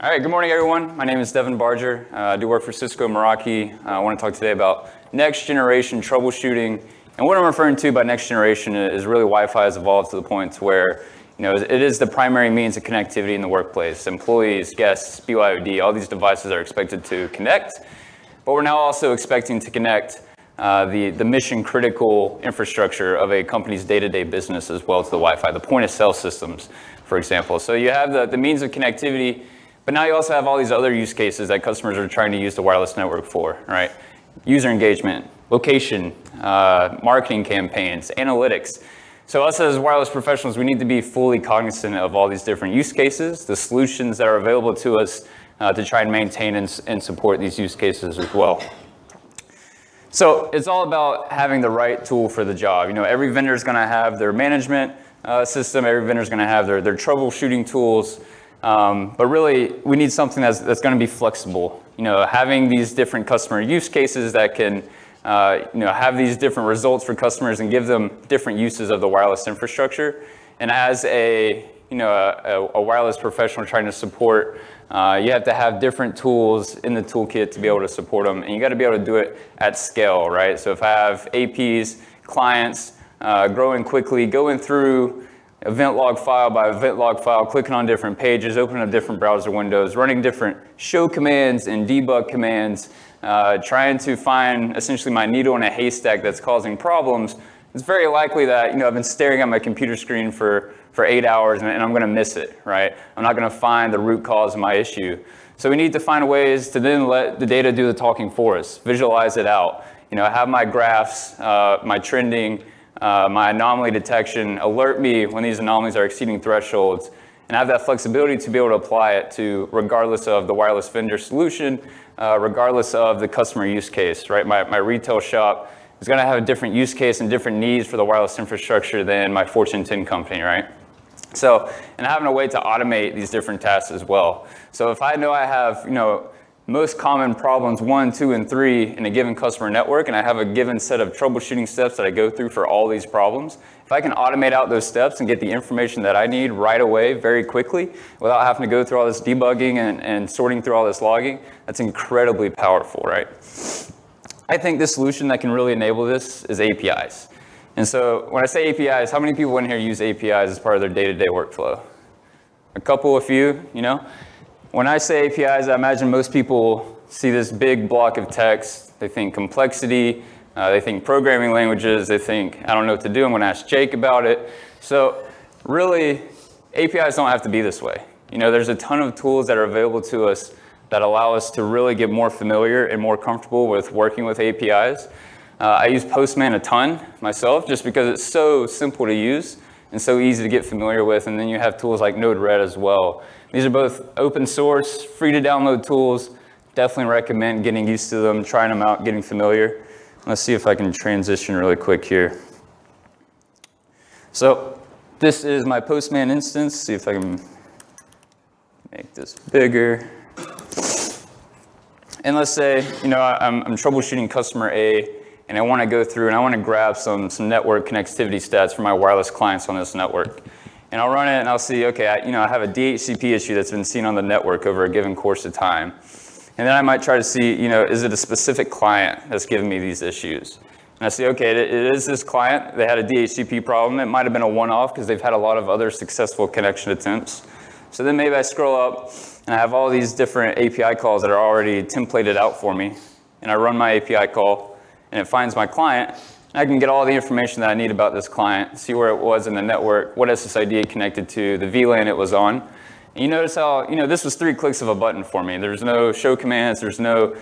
All right, good morning, everyone. My name is Devin Barger. I do work for Cisco Meraki. I want to talk today about next generation troubleshooting. And what I'm referring to by next generation is really Wi-Fi has evolved to the point where it is the primary means of connectivity in the workplace. Employees, guests, BYOD, all these devices are expected to connect. But we're now also expecting to connect the mission critical infrastructure of a company's day-to-day business as well to the Wi-Fi, the point of sale systems, for example. So you have the means of connectivity, but now you also have all these other use cases that customers are trying to use the wireless network for, right? User engagement, location, marketing campaigns, analytics. So us as wireless professionals, we need to be fully cognizant of all these different use cases, the solutions that are available to us to try and maintain and support these use cases as well. So it's all about having the right tool for the job. Every vendor is going to have their management system. Every vendor is going to have their troubleshooting tools. But really, we need something that's going to be flexible. Having these different customer use cases that can, have these different results for customers and give them different uses of the wireless infrastructure. And as a wireless professional trying to support, you have to have different tools in the toolkit to be able to support them, and you got to be able to do it at scale, right? So if I have APs, clients growing quickly, going through event log file by event log file, clicking on different pages, opening up different browser windows, running different show commands and debug commands, trying to find essentially my needle in a haystack that's causing problems, it's very likely that I've been staring at my computer screen for 8 hours and I'm going to miss it, right? I'm not going to find the root cause of my issue. So we need to find ways to then let the data do the talking for us, visualize it out. Have my graphs, my trending, my anomaly detection alert me when these anomalies are exceeding thresholds, and have that flexibility to be able to apply it to regardless of the wireless vendor solution, regardless of the customer use case, right? My retail shop is going to have a different use case and different needs for the wireless infrastructure than my Fortune 10 company, right? So, and having a way to automate these different tasks as well. So if I know I have, most common problems 1, 2, and 3 in a given customer network, and I have a given set of troubleshooting steps that I go through for all these problems, if I can automate out those steps and get the information that I need right away, very quickly, without having to go through all this debugging and sorting through all this logging, that's incredibly powerful, right? I think this solution that can really enable this is APIs. And so when I say APIs, how many people in here use APIs as part of their day-to-day workflow? A couple, a few, When I say APIs, I imagine most people see this big block of text. They think complexity, they think programming languages, they think, I don't know what to do, I'm going to ask Jake about it. So really, APIs don't have to be this way. There's a ton of tools that are available to us that allow us to really get more familiar and more comfortable with working with APIs. I use Postman a ton myself just because it's so simple to use and so easy to get familiar with, and then you have tools like Node-RED as well. These are both open source, free to download tools. Definitely recommend getting used to them, trying them out, getting familiar. Let's see if I can transition really quick here. So this is my Postman instance. See if I can make this bigger. And let's say, I'm troubleshooting customer A, and I want to go through and I want to grab some network connectivity stats for my wireless clients on this network. And I'll run it and I'll see, okay, I have a DHCP issue that's been seen on the network over a given course of time. And then I might try to see, is it a specific client that's giving me these issues? And I see, okay, it is this client. They had a DHCP problem. It might have been a one-off because they've had a lot of other successful connection attempts. So then maybe I scroll up and I have all these different API calls that are already templated out for me. And I run my API call and it finds my client. I can get all the information that I need about this client, see where it was in the network, what SSID it connected to, the VLAN it was on. And you notice how, this was 3 clicks of a button for me. There's no show commands, there's no,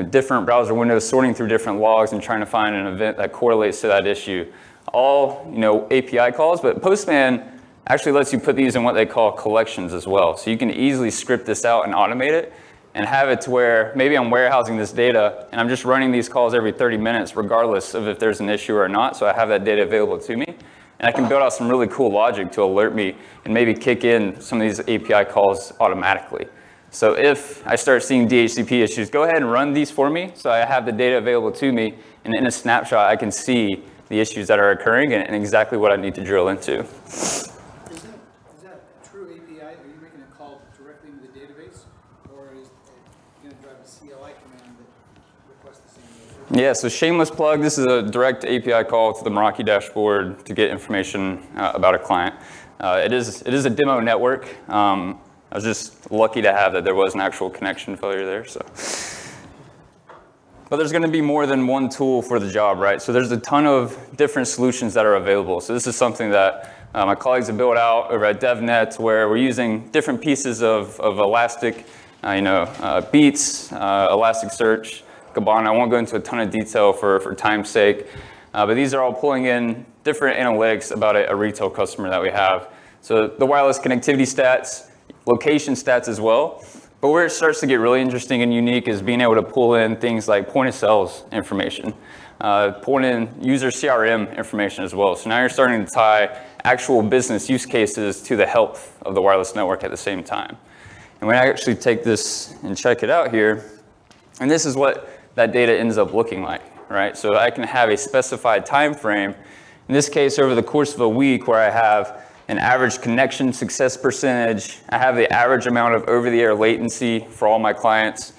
different browser windows sorting through different logs and trying to find an event that correlates to that issue. All, API calls, but Postman actually lets you put these in what they call collections as well. So you can easily script this out and automate it, and have it to where maybe I'm warehousing this data and I'm just running these calls every 30 minutes regardless of if there's an issue or not, so I have that data available to me. And I can build out some really cool logic to alert me and maybe kick in some of these API calls automatically. So if I start seeing DHCP issues, go ahead and run these for me so I have the data available to me, and in a snapshot I can see the issues that are occurring and exactly what I need to drill into. Is that true API? Are you making a call directly into the database? Yeah, so shameless plug, this is a direct API call to the Meraki dashboard to get information about a client. It is a demo network. I was just lucky to have that there was an actual connection failure there. So. But there's going to be more than one tool for the job, right? So there's a ton of different solutions that are available. So this is something that my colleagues have built out over at DevNet, where we're using different pieces of Elastic, Beats, Elasticsearch, Kibana. I won't go into a ton of detail for time's sake, but these are all pulling in different analytics about a retail customer that we have. So the wireless connectivity stats, location stats as well. But where it starts to get really interesting and unique is being able to pull in things like point of sales information, pull in user CRM information as well. So now you're starting to tie actual business use cases to the health of the wireless network at the same time. And when I actually take this and check it out here, and this is what that data ends up looking like, right? So I can have a specified time frame, in this case over the course of a week, where I have an average connection success percentage, I have the average amount of over-the-air latency for all my clients,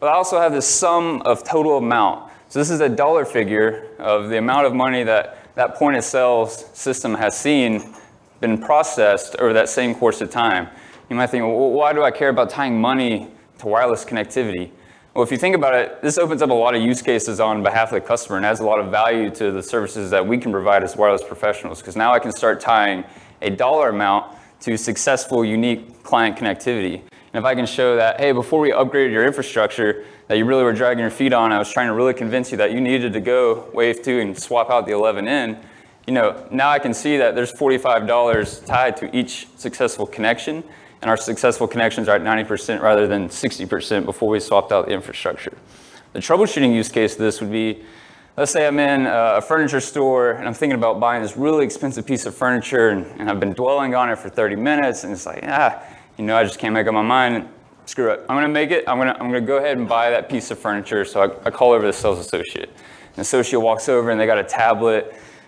but I also have the sum of total amount. So this is a dollar figure of the amount of money that that point of sales system has been processed over that same course of time. You might think, well, why do I care about tying money to wireless connectivity? Well, if you think about it, this opens up a lot of use cases on behalf of the customer and adds a lot of value to the services that we can provide as wireless professionals, because now I can start tying a dollar amount to successful, unique client connectivity. And if I can show that, hey, before we upgraded your infrastructure that you really were dragging your feet on, I was trying to really convince you that you needed to go wave 2 and swap out the 11N, now I can see that there's $45 tied to each successful connection. And our successful connections are at 90% rather than 60% before we swapped out the infrastructure. The troubleshooting use case of this would be, let's say I'm in a furniture store and I'm thinking about buying this really expensive piece of furniture and I've been dwelling on it for 30 minutes and it's like, I just can't make up my mind. Screw it, I'm gonna make it. I'm gonna go ahead and buy that piece of furniture. So I call over the sales associate. And the associate walks over and they got a tablet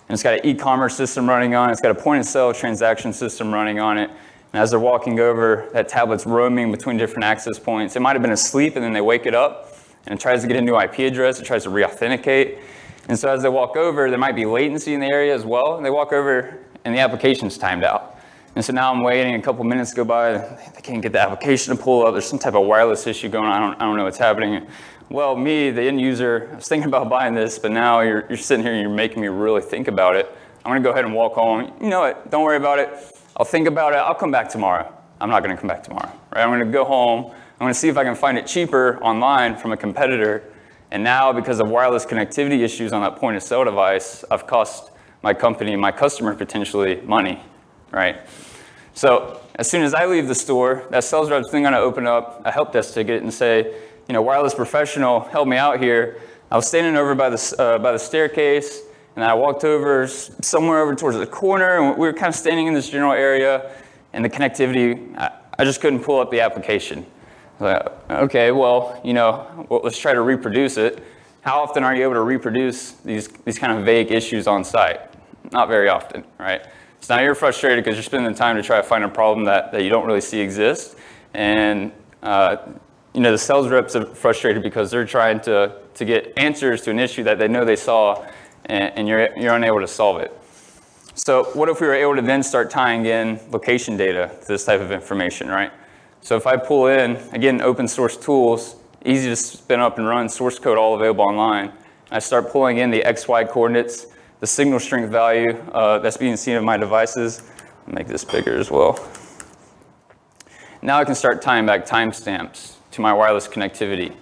and it's got an e-commerce system running on it. It's got a point of sale transaction system running on it. And as they're walking over, that tablet's roaming between different access points. It might have been asleep and then they wake it up and it tries to get a new IP address, it tries to re-authenticate. And so as they walk over, there might be latency in the area as well. And they walk over and the application's timed out. And so now I'm waiting, a couple minutes go by, they can't get the application to pull up, there's some type of wireless issue going on, I don't know what's happening. Well, me, the end user, I was thinking about buying this, but now you're sitting here and you're making me really think about it. I'm gonna go ahead and walk home. You know what, don't worry about it. I'll think about it, I'll come back tomorrow. I'm not gonna come back tomorrow, right? I'm gonna go home, I'm gonna see if I can find it cheaper online from a competitor. And now, because of wireless connectivity issues on that point of sale device, I've cost my company, my customer potentially money, right? So as soon as I leave the store, that sales rep's then gonna open up a help desk ticket and say, wireless professional, help me out here. I was standing over by the staircase, and I walked over somewhere over towards the corner, and we were kind of standing in this general area, and the connectivity, I just couldn't pull up the application. I was like, okay, well, let's try to reproduce it. How often are you able to reproduce these kind of vague issues on site? Not very often, right? So now you're frustrated because you're spending the time to try to find a problem that you don't really see exist. And the sales reps are frustrated because they're trying to get answers to an issue that they know they saw, and you're unable to solve it. So what if we were able to then start tying in location data to this type of information, right? So if I pull in, again, open source tools, easy to spin up and run, source code all available online. I start pulling in the XY coordinates, the signal strength value that's being seen on my devices. I'll make this bigger as well. Now I can start tying back timestamps to my wireless connectivity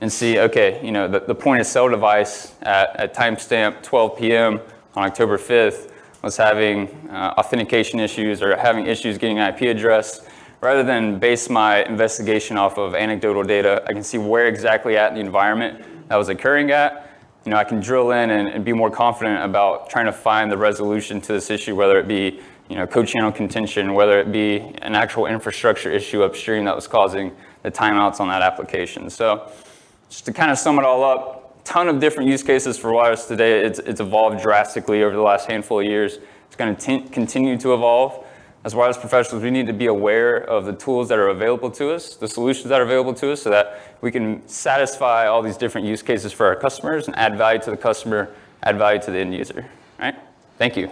and see, okay, the point of sale device at timestamp 12 p.m. on October 5th was having authentication issues or having issues getting an IP address. Rather than base my investigation off of anecdotal data, I can see where exactly at the environment that was occurring at. I can drill in and be more confident about trying to find the resolution to this issue, whether it be co-channel contention, whether it be an actual infrastructure issue upstream that was causing the timeouts on that application. So just to kind of sum it all up, ton of different use cases for wireless today. It's evolved drastically over the last handful of years. It's going to continue to evolve. as wireless professionals, we need to be aware of the tools that are available to us, the solutions that are available to us, so that we can satisfy all these different use cases for our customers and add value to the customer, add value to the end user, right? Thank you.